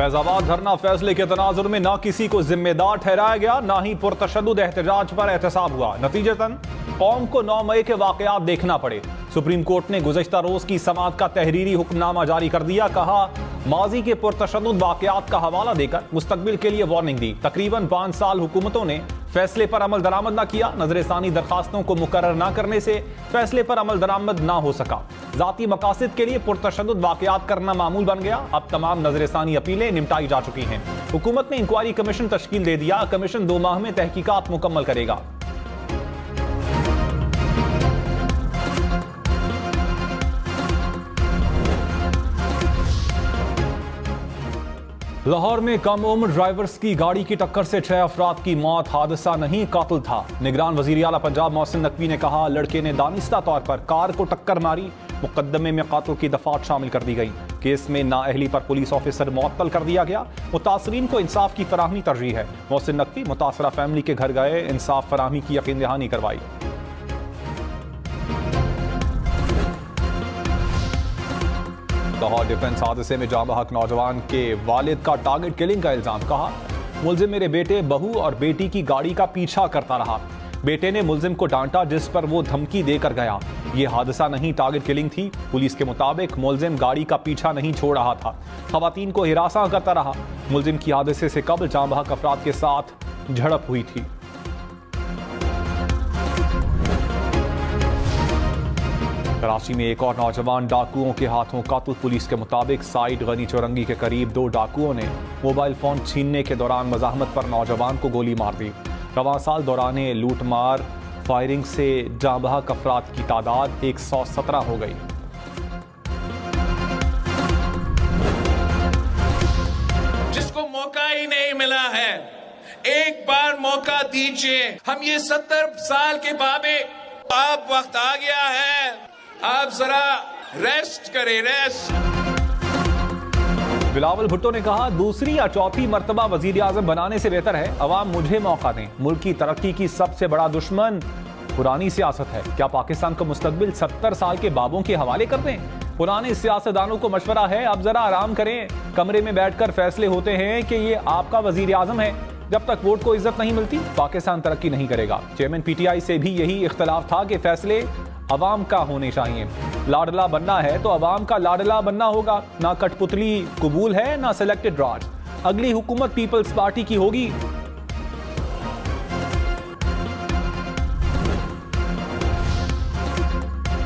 फैजाबाद धरना फैसले के तनाजुर में ना किसी को जिम्मेदार ठहराया गया, ना ही पुरतशद्दुद एहतजाज पर एहतसाब हुआ। नतीजतन कौम को 9 मई के वाकयात देखना पड़े। सुप्रीम कोर्ट ने गुज़श्ता रोज की समाअत का तहरीरी हुक्मनामा जारी कर दिया। कहा, माजी के पुरतशद्दुद वाकयात का हवाला देकर मुस्तकबिल के लिए वार्निंग दी। तकरीबन 5 साल हुकूमतों ने फैसले पर अमल दरामद न किया। नजरसानी दरखास्तों को मुकर्रर न करने से फैसले पर अमल दरामद न हो सका। जाती मकासद के लिए पुरतशद्दुद वाकयात करना मामूल बन गया। अब तमाम नजरसानी अपीलें निपटाई जा चुकी हैं। हुकूमत ने इंक्वायरी कमीशन तश्कील दे दिया। कमीशन 2 माह में तहकीकात मुकम्मल करेगा। लाहौर में कम उम्र ड्राइवर्स की गाड़ी की टक्कर से 6 अफराद की मौत। हादसा नहीं, कातिल था। निगरान वजीर आला पंजाब मोहसिन नकवी ने कहा, लड़के ने दानिस्ता तौर पर कार को टक्कर मारी। मुकदमे में कातिल की दफात शामिल कर दी गई। केस में नाअहली पर पुलिस ऑफिसर मुअत्तल कर दिया गया। मुतासरीन को इंसाफ की फराहमी तरजीह है। मोहसिन नकवी मुतासरा फैमिली के घर गए, इंसाफ फराहमी की यकीन दहानी करवाई। लाहौर डिफेंस हादसे में जाँ बहक नौजवान के वालिद का टारगेट किलिंग का इल्जाम। कहा, मुलजिम मेरे बेटे, बहू और बेटी की गाड़ी का पीछा करता रहा। बेटे ने मुलजिम को डांटा, जिस पर वो धमकी देकर गया। ये हादसा नहीं, टारगेट किलिंग थी। पुलिस के मुताबिक मुलजिम गाड़ी का पीछा नहीं छोड़ रहा था, खवातीन को हिरासा करता रहा। मुलजिम की हादसे से कबल जाँ बहक अफराद के साथ झड़प हुई थी। कराची में एक और नौजवान डाकुओं के हाथों कातिल। पुलिस के मुताबिक साइड गनी चौरंगी के करीब 2 डाकुओं ने मोबाइल फोन छीनने के दौरान मज़ाहमत पर नौजवान को गोली मार दी। रवां साल दौरान लूटमार फायरिंग से जाँ बहक अफराद की तादाद 117 हो गई। जिसको मौका ही नहीं मिला है, एक बार मौका दीजिए। हम ये 70 साल के बाबे, अब वक्त आ गया है, आप जरा रेस्ट करें, रेस्ट। बिलावल भुट्टो ने कहा, दूसरी या चौथी मर्तबा वजीर आजम बनाने से बेहतर है अवाम मुझे मौका दें। मुल्क की तरक्की की सबसे बड़ा दुश्मन पुरानी सियासत है। क्या पाकिस्तान का मुस्तकबिल 70 साल के बाबों के हवाले कर दें? पुराने सियासतदानों को मशवरा है, अब जरा आराम करें। कमरे में बैठकर फैसले होते हैं कि ये आपका वजीर आजम है। जब तक वोट को इज्जत नहीं मिलती, पाकिस्तान तरक्की नहीं करेगा। चेयरमैन PTI से भी यही इख्तलाफ था कि फैसले अवाम का होने चाहिए। लाडला बनना है तो अवाम का लाडला बनना होगा। ना कठपुतली कबूल है, ना सिलेक्टेड राज। अगली हुकूमत पीपल्स पार्टी की होगी।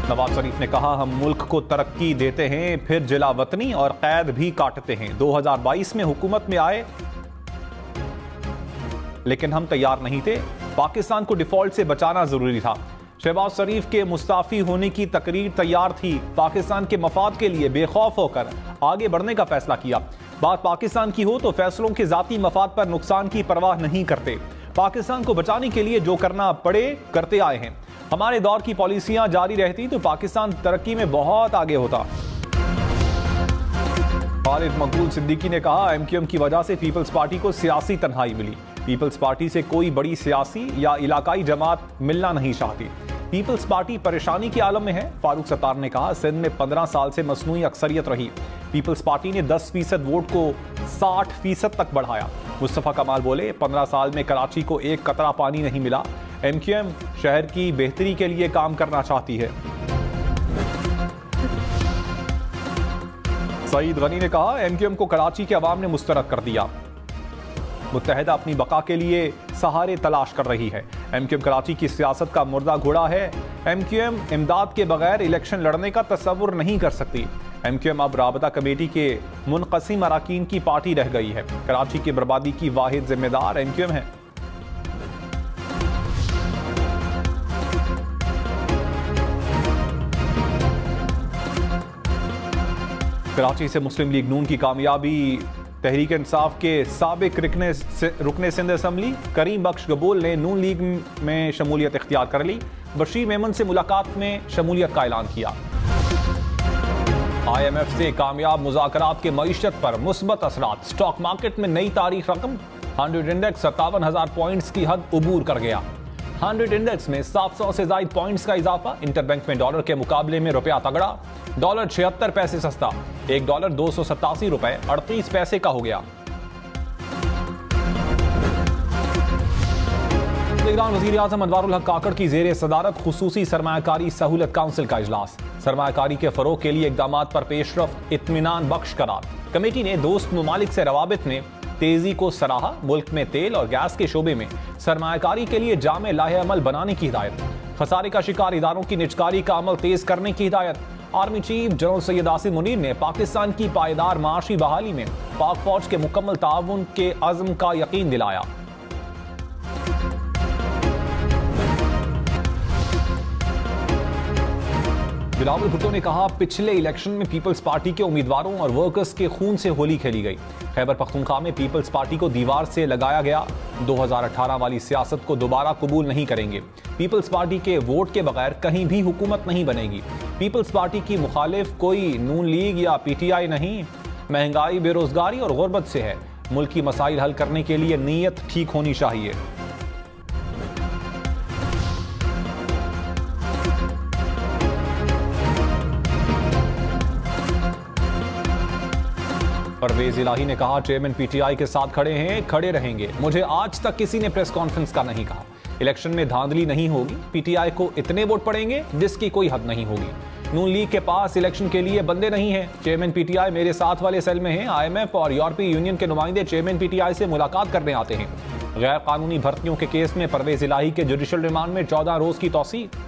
नवाज शरीफ ने कहा, हम मुल्क को तरक्की देते हैं, फिर जिला वतनी और कैद भी काटते हैं। 2022 में हुकूमत में आए, लेकिन हम तैयार नहीं थे। पाकिस्तान को डिफॉल्ट से बचाना जरूरी था। शहबाज शरीफ के मुस्ताफी होने की तकरीर तैयार थी। पाकिस्तान के मफाद के लिए बेखौफ होकर आगे बढ़ने का फैसला किया। बात पाकिस्तान की हो तो फैसलों के जाती मफाद पर नुकसान की परवाह नहीं करते। पाकिस्तान को बचाने के लिए जो करना पड़े करते आए हैं। हमारे दौर की पॉलिसियां जारी रहती तो पाकिस्तान तरक्की में बहुत आगे होता। खालिद मकबूल सिद्दीकी ने कहा, MQM की वजह से पीपल्स पार्टी को सियासी तन्हाई मिली। पीपल्स पार्टी से कोई बड़ी सियासी या इलाकाई जमात मिलना नहीं चाहती। पीपल्स पार्टी परेशानी के आलम में है। फारूक सत्तार ने कहा, सिंध में 15 साल से मसनूई अक्सरियत रही। पीपल्स पार्टी ने 10% वोट को 60% तक बढ़ाया। मुस्तफा कमाल बोले, 15 साल में कराची को एक कतरा पानी नहीं मिला। MQM शहर की बेहतरी के लिए काम करना चाहती है। सईद गनी ने कहा, MQM को कराची के अवाम ने मुस्तरद कर दिया। मुत्तहिदा अपनी बका के लिए सहारे तलाश कर रही है। MQM कराची की सियासत का मुर्दा घोड़ा है। MQM इमदाद के बगैर इलेक्शन लड़ने का तस्वुर नहीं कर सकती। MQM अब राबता कमेटी के मुनक़सिम अरकान की पार्टी रह गई है। कराची की बर्बादी की वाहिद जिम्मेदार MQM है। कराची से मुस्लिम लीग नून की कामयाबी। तहरीक इंसाफ के साबिक रुकने सिंध असम्बली करीम बख्श गबूल ने नून लीग में शमूलियत इख्तियार कर ली। बशीर मेमन से मुलाकात में शमूलियत का ऐलान किया। IMF से कामयाब मुज़ाकरात के मईशत पर मुस्बत असरात। स्टॉक मार्केट में नई तारीख रकम। 100 इंडेक्स 57,000 पॉइंट्स की हद उबूर कर गया। 100 इंडेक्स में 700 से ज्यादा पॉइंट्स का इजाफा। इंटरबैंक में डॉलर के मुकाबले में रुपया तगड़ा, डॉलर 76 पैसे सस्ता, $1 287 रुपए 38 पैसे का हो गया। निगरान वजीर आजम अनवारुल हक काकड़ की जेर सदारत खुसूसी सरमायाकारी सहूलत काउंसिल का इजलास। सरमायाकारी के फरोग के लिए इकदाम पर पेशरफ्त इत्मीनान बख्श करार। कमेटी ने दोस्त ममालिक से रवाबित में तेजी को सराहा। मुल्क में तेल और गैस के शोबे में सरमायाकारी के लिए जामे लाहे अमल बनाने की हिदायत। खसारे का शिकार इदारों की निजकारी का अमल तेज करने की हिदायत। Army chief general Syed Asim Munir ने पाकिस्तान की पायदार माशी बहाली में पाक फौज के मुकम्मल ताउन के अज़्म का यकीन दिलाया। बिलावल भुट्टो ने कहा, पिछले इलेक्शन में पीपल्स पार्टी के उम्मीदवारों और वर्कर्स के खून से होली खेली गई। खैबर पख्तूनख्वा में पीपल्स पार्टी को दीवार से लगाया गया। 2018 वाली सियासत को दोबारा कबूल नहीं करेंगे। पीपल्स पार्टी के वोट के बगैर कहीं भी हुकूमत नहीं बनेगी। पीपल्स पार्टी की मुखालिफ कोई नून लीग या पीटीआई नहीं, महंगाई, बेरोजगारी और गुर्बत से है। मुल्क की मसाइल हल करने के लिए नीयत ठीक होनी चाहिए। परवेज इलाही ने कहा, चेयरमैन पीटीआई के साथ खड़े हैं, खड़े रहेंगे। मुझे आज तक किसी ने प्रेस कॉन्फ्रेंस का नहीं कहा। इलेक्शन में धांधली नहीं होगी। पीटीआई को इतने वोट पड़ेंगे जिसकी कोई हद नहीं होगी। नून लीग के पास इलेक्शन के लिए बंदे नहीं हैं। चेयरमैन पीटीआई मेरे साथ वाले सेल में हैं। IMF और यूरोपीय यूनियन के नुमाइंदे चेयरमैन पीटीआई से मुलाकात करने आते हैं। गैर कानूनी भर्तियों के केस में परवेज इलाही के जुडिशल रिमांड में 14 रोज की तौसीक।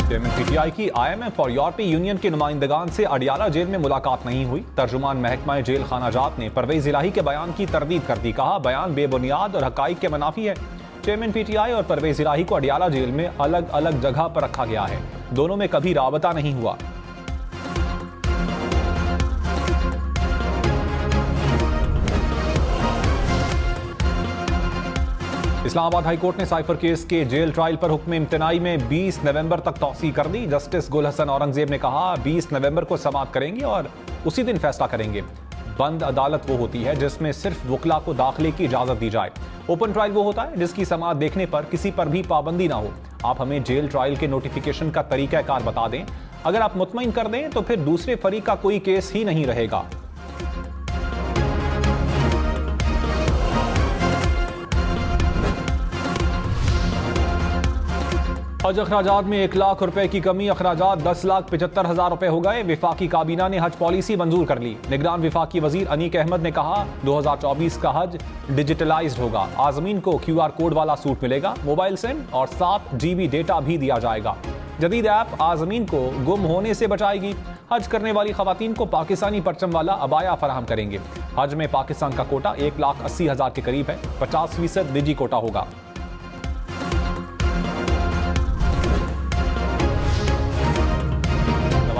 चेयरमैन पीटीआई की IMF और यूरोपीय यूनियन के नुमाइंदगान से अडियाला जेल में मुलाकात नहीं हुई। तर्जुमान महकमा जेल खाना जात ने परवेज इलाही के बयान की तरदीद कर दी। कहा, बयान बेबुनियाद और हकाइक के मुनाफी है। चेयरमैन पीटीआई और परवेज इलाही को अडियाला जेल में अलग अलग जगह पर रखा गया है। दोनों में कभी राबता नहीं हुआ। इस्लामाबाद हाईकोर्ट ने साइफर केस के जेल ट्रायल पर हुक्म इम्तनाई में 20 नवंबर तक तौसी कर दी। जस्टिस गुल हसन औरंगजेब ने कहा, 20 नवंबर को समाअत करेंगे और उसी दिन फैसला करेंगे। बंद अदालत वो होती है जिसमें सिर्फ वकला को दाखिले की इजाजत दी जाए। ओपन ट्रायल वो होता है जिसकी समाअत देखने पर किसी पर भी पाबंदी ना हो। आप हमें जेल ट्रायल के नोटिफिकेशन का तरीकाकार बता दें। अगर आप मुतमईन कर दें तो फिर दूसरे फरीक का कोई केस ही नहीं रहेगा। हज अखराजात में 1 लाख रुपए की कमी। अखराजात 10,75,000 रुपए हो गए। विफाकी काबीना ने हज पॉलिसी मंजूर कर ली। निगरान विफाकी वजीर अनीक अहमद ने कहा, 2024 का हज डिजिटलाइज्ड होगा। आजमीन को QR कोड वाला सूट मिलेगा, मोबाइल सिम और 7 GB डेटा भी दिया जाएगा। जदीद ऐप आजमीन को गुम होने से बचाएगी। हज करने वाली खवातीन को पाकिस्तानी परचम वाला अबाया फराहम करेंगे। हज में पाकिस्तान का कोटा 1,80,000 के करीब है। 50% निजी कोटा होगा।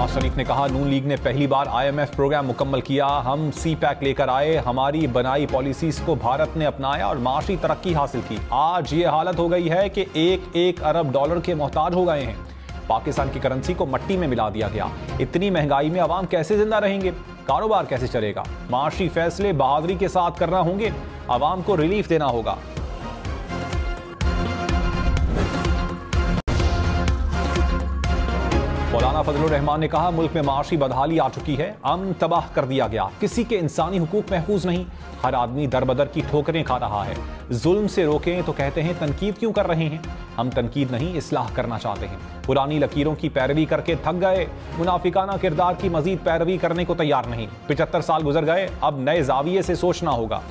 शरीफ ने कहा, नून लीग ने पहली बार IMF प्रोग्राम मुकम्मल किया। हम CPEC लेकर आए। हमारी बनाई पॉलिसीज को भारत ने अपनाया और माशी तरक्की हासिल की। आज ये हालत हो गई है कि 1 अरब डॉलर के मोहताज हो गए हैं। पाकिस्तान की करेंसी को मट्टी में मिला दिया गया। इतनी महंगाई में अवाम कैसे जिंदा रहेंगे? कारोबार कैसे चलेगा? माशी फैसले बहादुरी के साथ करना होंगे। अवाम को रिलीफ देना होगा। मौलाना फजलुर रहमान ने कहा, मुल्क में माशी बदहाली आ चुकी है। अमन तबाह कर दिया गया। किसी के इंसानी हुकूक महफूज नहीं। हर आदमी दर बदर की ठोकरें खा रहा है। जुल्म से रोकें तो कहते हैं तनकीद क्यों कर रहे हैं। हम तनकीद नहीं, इस्लाह करना चाहते हैं। पुरानी लकीरों की पैरवी करके थक गए। मुनाफिकाना किरदार की मजीद पैरवी करने को तैयार नहीं। 75 साल गुजर गए। अब नए जाविये से सोचना होगा।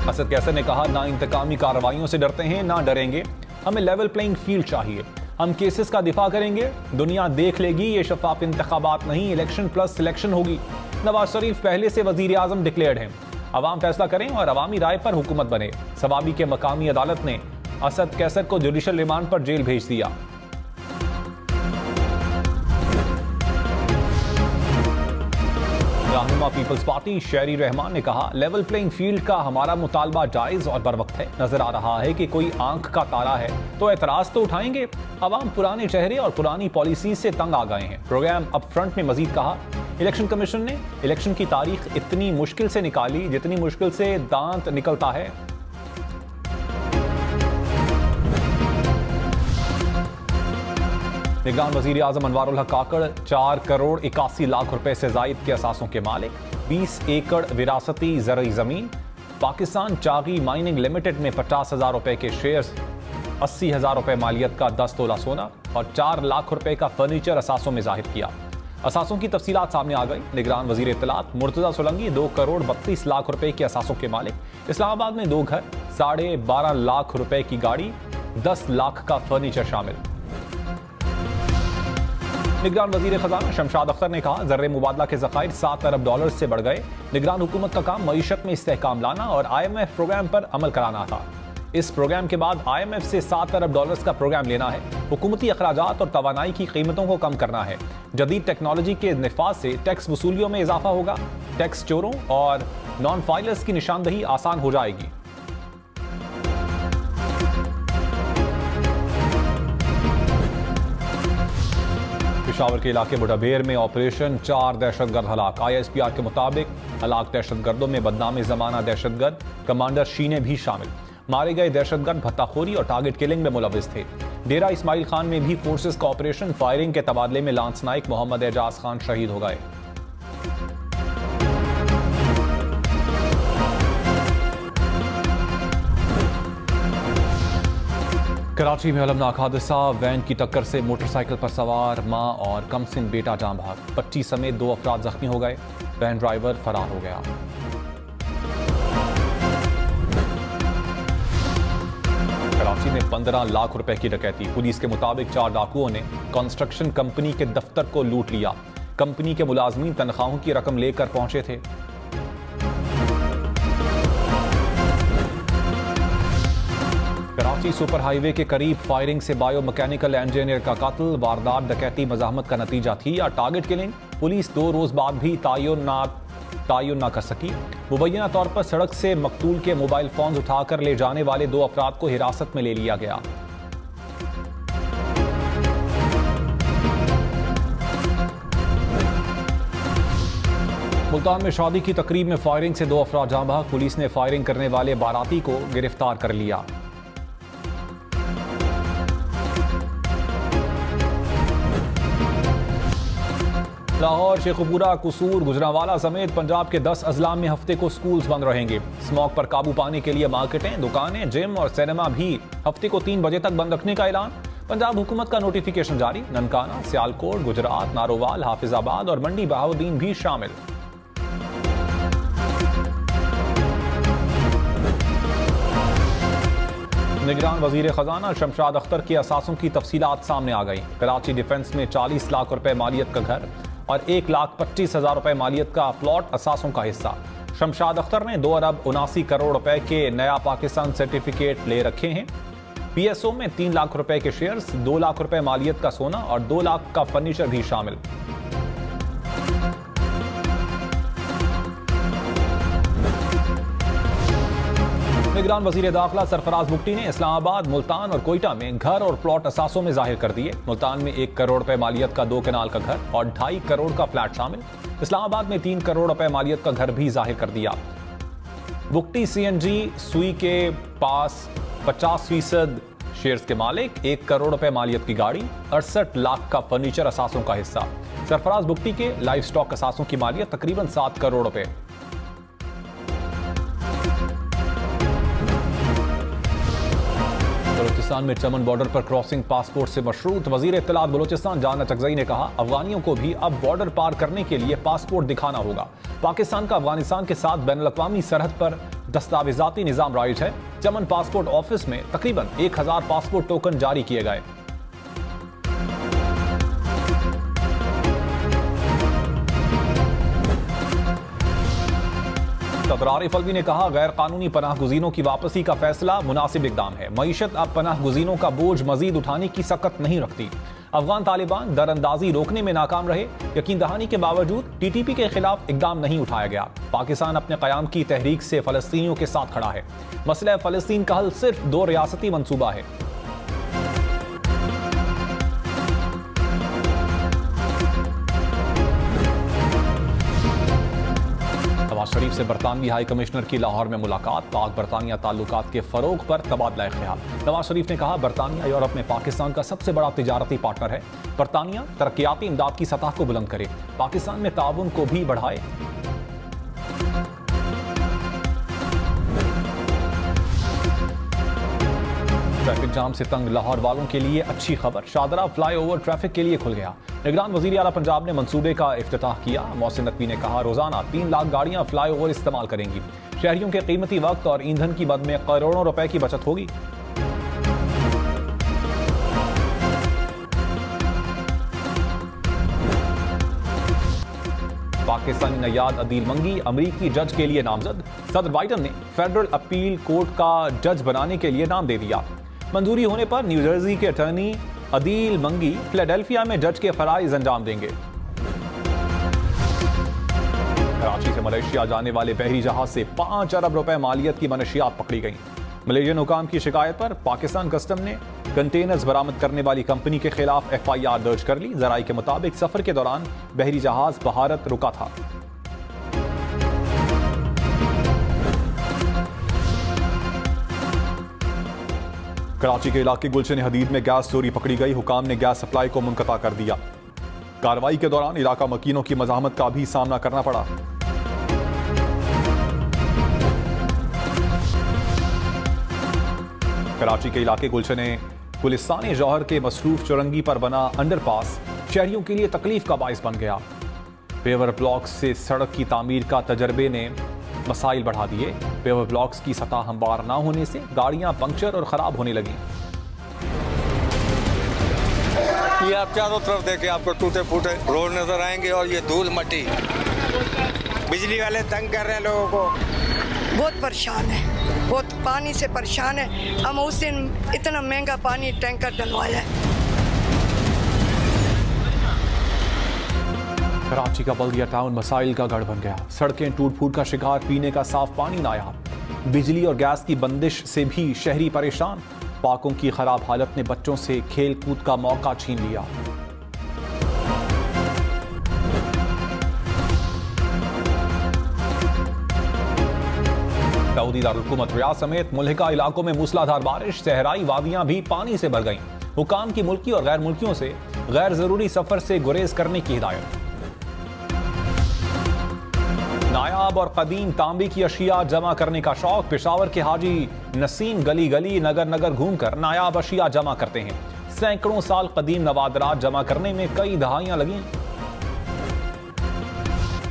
असद कैसर ने कहा, ना इंतकामी कार्रवाइयों से डरते हैं, ना डरेंगे। हमें लेवल प्लेइंग फील्ड चाहिए। हम केसेस का दिफा करेंगे। दुनिया देख लेगी ये शफाफ इंतखाबात नहीं, इलेक्शन प्लस सिलेक्शन होगी। नवाज शरीफ पहले से वजीर आजम डिक्लेयर्ड हैं। अवाम फैसला करें और अवामी राय पर हुकूमत बने। सवाबी के मकामी अदालत ने असद कैसर को जुडिशल रिमांड पर जेल भेज दिया। रहनुमा पीपल्स पार्टी शेरी रहमान ने कहा, लेवल प्लेइंग फील्ड का हमारा मुतालबा जायज और बरवक्त है। नजर आ रहा है कि कोई आंख का तारा है तो एतराज तो उठाएंगे। अवाम पुराने चेहरे और पुरानी पॉलिसी से तंग आ गए हैं। प्रोग्राम अप फ्रंट में मजीद कहा, इलेक्शन कमीशन ने इलेक्शन की तारीख इतनी मुश्किल से निकाली जितनी मुश्किल से दांत निकलता है। निगरान वजीर आजम अनवारुल हक काकड़ 4 करोड़ 81 लाख रुपए से जायद के असासों के मालिक, 20 एकड़ विरासती ज़रई जमीन, पाकिस्तान चागी माइनिंग लिमिटेड में 50,000 रुपए के शेयर्स, 80,000 रुपए मालियत का 10 तोला सोना और 4 लाख रुपए का फर्नीचर असासों में जाहिर किया। असासों की तफसीलात सामने आ गई। निगरान वजीर इत्तलात मुर्तजा सोलंकी 2 करोड़ 32 लाख रुपए के असासों के मालिक, इस्लामाबाद में 2 घर, 12.5 लाख रुपए की गाड़ी, 10 लाख का फर्नीचर शामिल। निगरान वजीर खजाना शमशाद अख्तर ने कहा, ज़र्रे मुबादला के ज़खायर 7 अरब डॉलर से बढ़ गए। निगरान हुकूमत का काम मईशत में इस्तेहकाम लाना और IMF प्रोग्राम पर अमल कराना था। इस प्रोग्राम के बाद IMF से 7 अरब डॉलर्स का प्रोग्राम लेना है। हुकूमती अखराजात और तवानाई की कीमतों को कम करना है। जदीद टेक्नोलॉजी के निफाज से टैक्स वसूलियों में इजाफा होगा। टैक्स चोरों और नॉन फाइलर्स की निशानदही आसान हो जाएगी। पेशावर के इलाके बुढ़ाबेर में ऑपरेशन 4 दहशतगर्द हलाक। ISPR के मुताबिक हलाक दहशतगर्दों में बदनाम जमाना दहशतगर्द कमांडर शीने भी शामिल। मारे गए दहशतगर्द भत्ताखोरी और टारगेट किलिंग में मुलविस थे। डेरा इस्माइल खान में भी फोर्सेस का ऑपरेशन फायरिंग के तबादले में लांस नाइक मोहम्मद एजाज खान शहीद हो गए। कराची में अलमनाक हादसा, वैन की टक्कर से मोटरसाइकिल पर सवार मां और कमसिन बेटा जान भाग। 25 समेत 2 अफराद जख्मी हो गए। वैन ड्राइवर फरार हो गया। कराची में 15 लाख रुपए की डकैती। पुलिस के मुताबिक 4 डाकुओं ने कंस्ट्रक्शन कंपनी के दफ्तर को लूट लिया। कंपनी के मुलाजमीन तनख्वाहों की रकम लेकर पहुंचे थे। कराची सुपर हाईवे के करीब फायरिंग से बायो मैकेनिकल इंजीनियर का कत्ल। वारदात डकैती मज़ाहमत का नतीजा थी या टारगेट किलिंग? पुलिस 2 रोज बाद भी तायुन ना कर सकी। मुबैना तौर पर सड़क से मकतूल के मोबाइल फोन उठाकर ले जाने वाले 2 अफराद को हिरासत में ले लिया गया। मुल्तान में शादी की तकरीब में फायरिंग से 2 अफराद जाँ भाग। पुलिस ने फायरिंग करने वाले बाराती को गिरफ्तार कर लिया। लाहौर, शेखुपुरा, कसूर, गुजरांवाला समेत पंजाब के 10 अजला में हफ्ते को स्कूल्स बंद रहेंगे। स्मॉग पर काबू पाने के लिए मार्केटें, दुकानें, जिम और सिनेमा भी हफ्ते को 3 बजे तक बंद रखने का ऐलान। पंजाब हुकूमत का नोटिफिकेशन जारी। ननकाना, सियालकोट, गुजरात, नारोवाल, हाफिजाबाद और मंडी बहाउद्दीन भी शामिल। निगरान वजीर खजाना शमशाद अख्तर के असासों की तफसीलात सामने आ गई। कराची डिफेंस में 40 लाख रुपए मालियत का घर और 1,25,000 रुपए मालियत का प्लॉट असासों का हिस्सा। शमशाद अख्तर ने 2 अरब 79 करोड़ रुपए के नया पाकिस्तान सर्टिफिकेट ले रखे हैं। PSO में 3 लाख रुपए के शेयर्स, 2 लाख रुपए मालियत का सोना और 2 लाख का फर्नीचर भी शामिल। निगरान वजीर दाखिला सरफराज बुगटी ने इस्लामाबाद, मुल्तान और कोयटा में घर और प्लॉट असासों में जाहिर कर दिए। मुल्तान में 1 करोड़ रुपए मालियत का 2 कनाल का घर और 2.5 करोड़ का फ्लैट शामिल। इस्लामाबाद में 3 करोड़ रुपए मालियत का घर भी जाहिर कर दिया। बुगटी CNG सुई के पास 50% शेयर्स के मालिक, 1 करोड़ रुपए मालियत की गाड़ी, 68 लाख का फर्नीचर असासों का हिस्सा। सरफराज बुगटी के लाइफ स्टॉक असासों की मालियत तकरीबन 7 करोड़ रुपए। बलोचिस्तान में चमन बॉर्डर पर क्रॉसिंग पासपोर्ट से मशरूत। वजीर इत्तलात बलोचिस्तान जान अचकजई ने कहा, अफगानियों को भी अब बॉर्डर पार करने के लिए पासपोर्ट दिखाना होगा। पाकिस्तान का अफगानिस्तान के साथ बैनुल-अक़वामी सरहद पर दस्तावेजाती निज़ाम राइज है। चमन पासपोर्ट ऑफिस में तकरीबन 1000 पासपोर्ट टोकन जारी किए गए। सदर आरिफ अलवी ने कहा, गैर कानूनी पनाह गुज़ीनों की वापसी का फैसला मुनासिब इक़दाम है। मईशत अब पनाह गुज़ीनों का बोझ मजीद उठाने की सकत नहीं रखती। अफगान तालिबान दरअंदाजी रोकने में नाकाम रहे। यकीन दहानी के बावजूद TTP के खिलाफ इकदाम नहीं उठाया गया। पाकिस्तान अपने क़याम की तहरीक से फ़लस्तीनियों के साथ खड़ा है। मसला फ़लस्तीन का हल सिर्फ 2 रियासती मंसूबा है। नवाज शरीफ से बरतानवी हाई कमिश्नर की लाहौर में मुलाकात, पाक बरतानिया ताल्लुकात के फरोग पर तबादला ख्याल। नवाज शरीफ ने कहा, बरतानिया यूरोप में पाकिस्तान का सबसे बड़ा तिजारती पार्टनर है। बरतानिया तरक्याती इमदाद की सतह को बुलंद करे, पाकिस्तान में ताउन को भी बढ़ाए। ट्रैफिक जाम से तंग लाहौर वालों के लिए अच्छी खबर, शादरा फ्लाईओवर ट्रैफिक के लिए खुल गया। निगरान वजीर आला पंजाब ने मंसूबे का इफ्तिताह किया। मोहसिन नकवी ने कहा, रोजाना 3 लाख गाड़ियां फ्लाईओवर इस्तेमाल करेंगी। शहरियों के कीमती वक्त और ईंधन की मद में करोड़ों रुपए की बचत होगी। पाकिस्तानी नयाद अदील मंगी अमरीकी जज के लिए नामजद। सदर बाइडन ने फेडरल अपील कोर्ट का जज बनाने के लिए नाम दे दिया। मंजूरी होने पर न्यूजर्सी के अटॉर्नी अदील मंगी फिलाडेल्फिया में जज के फराइज अंजाम देंगे। कराची से मलेशिया जाने वाले बहरी जहाज से 5 अरब रुपए मालियत की मनशियात पकड़ी गई। मलेशियन हुकाम की शिकायत पर पाकिस्तान कस्टम ने कंटेनर्स बरामद करने वाली कंपनी के खिलाफ FIR दर्ज कर ली। जराई के मुताबिक सफर के दौरान बहरी जहाज बहारत रुका था। कराची के इलाके गुलशन हदीद में गैस चोरी पकड़ी गई। हुकाम ने गैस सप्लाई को मुनक़ता कर दिया। कार्रवाई के दौरान इलाका मकीनों की मज़ाहमत का भी सामना करना पड़ा। कराची के इलाके गुलशन गुलिस्तान जौहर के मसरूफ चुरंगी पर बना अंडरपास शहरियों के लिए तकलीफ का बाइस बन गया। पेवर ब्लॉक से सड़क की तामीर का तजर्बे ने मसाइल बढ़ा दिए। पेवर ब्लॉक्स की सतह हमवार न होने से गाड़ियां पंक्चर और खराब होने लगी। ये आप चारों तरफ देखें, आपको टूटे फूटे रोड नजर आएंगे और ये धूल मट्टी। बिजली वाले तंग कर रहे हैं लोगों को। बहुत परेशान है, बहुत पानी से परेशान है। हम उस दिन इतना महंगा पानी टैंकर डलवाया है। कराची का बल्दिया टाउन मसाइल का गढ़ बन गया। सड़कें टूट फूट का शिकार, पीने का साफ पानी नायाब। बिजली और गैस की बंदिश से भी शहरी परेशान। पाकों की खराब हालत ने बच्चों से खेल कूद का मौका छीन लिया। सऊदी दारुल-हुकूमत रियाद समेत मुल्हिका इलाकों में मूसलाधार बारिश, सहराई वादियां भी पानी से भर गईं। हुकाम की मुल्की और गैर मुल्कियों से गैर जरूरी सफर से गुरेज करने की हिदायत। नायाब और कदीम तांबे की अशिया जमा करने का शौक, पेशावर के हाजी नसीम गली गली नगर नगर घूमकर नायाब अशिया जमा करते हैं। सैकड़ों साल कदीम नवादरात जमा करने में कई दहाइयां लगी।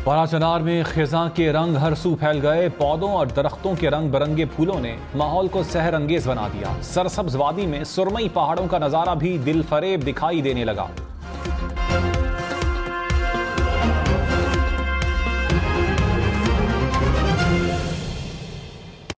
बाराचनार में खिज़ां के रंग हर सू फैल गए। पौधों और दरख्तों के रंग बिरंगे फूलों ने माहौल को सहर अंगेज बना दिया। सरसब्ज वादी में सुरमई पहाड़ों का नजारा भी दिल फरेब दिखाई देने लगा।